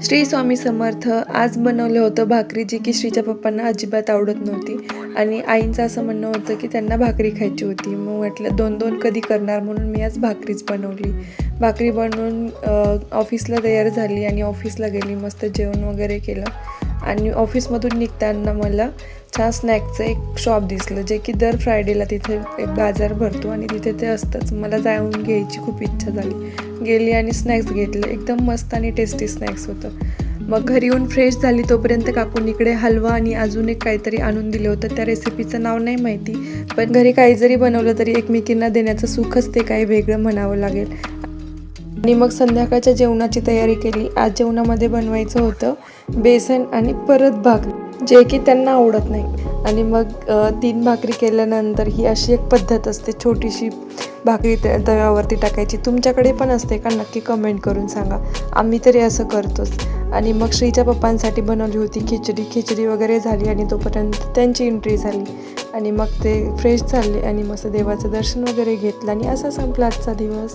श्री स्वामी समर्थ. आज बनवलं होतं भाकरी, जी की श्रीच्या पप्पांना अजिबात आवडत नव्हती आणि आईंचं असं म्हणणं होतं की त्यांना भाकरी खायची होती. मग म्हटलं दोन दोन कधी करणार, म्हणून मी आज भाकरीच बनवली. भाकरी बनवून ऑफिसला तयार झाली आणि ऑफिसला गेली. मस्त जेवण वगैरे केलं आणि ऑफिसमधून निघताना मला छान स्नॅक्सचं एक शॉप दिसलं, जे की दर फ्रायडेला तिथे एक बाजार भरतो आणि तिथे ते असतंच. मला जाऊन घ्यायची खूप इच्छा झाली. गेली आणि स्नॅक्स घेतलं. एकदम मस्त आणि टेस्टी स्नॅक्स होतं. मग घरी येऊन फ्रेश झाली तोपर्यंत काकून इकडे हलवा आणि अजून एक काहीतरी आणून दिलं होतं. त्या रेसिपीचं नाव नाही माहिती, पण घरी काही जरी बनवलं तरी एकमेकींना देण्याचं सुखच ते काही वेगळं म्हणावं लागेल. आणि मग संध्याकाळच्या जेवणाची तयारी केली. आज जेवणामध्ये बनवायचं होतं बेसन आणि परत भाकरी, जे की त्यांना आवडत नाही. आणि मग 3 भाकरी केल्यानंतर ही अशी एक पद्धत असते, छोटीशी भाकरी तव्यावरती टाकायची. तुमच्याकडे पण असते का? नक्की कमेंट करून सांगा. आम्ही तरी असं करतोच. आणि मग श्रीच्या पप्पांसाठी बनवली होती खिचडी वगैरे झाली आणि तोपर्यंत त्यांची एंट्री झाली आणि मग ते फ्रेश झाले आणि मस्त देवाचं दर्शन वगैरे घेतलं आणि असा संपला आजचा दिवस.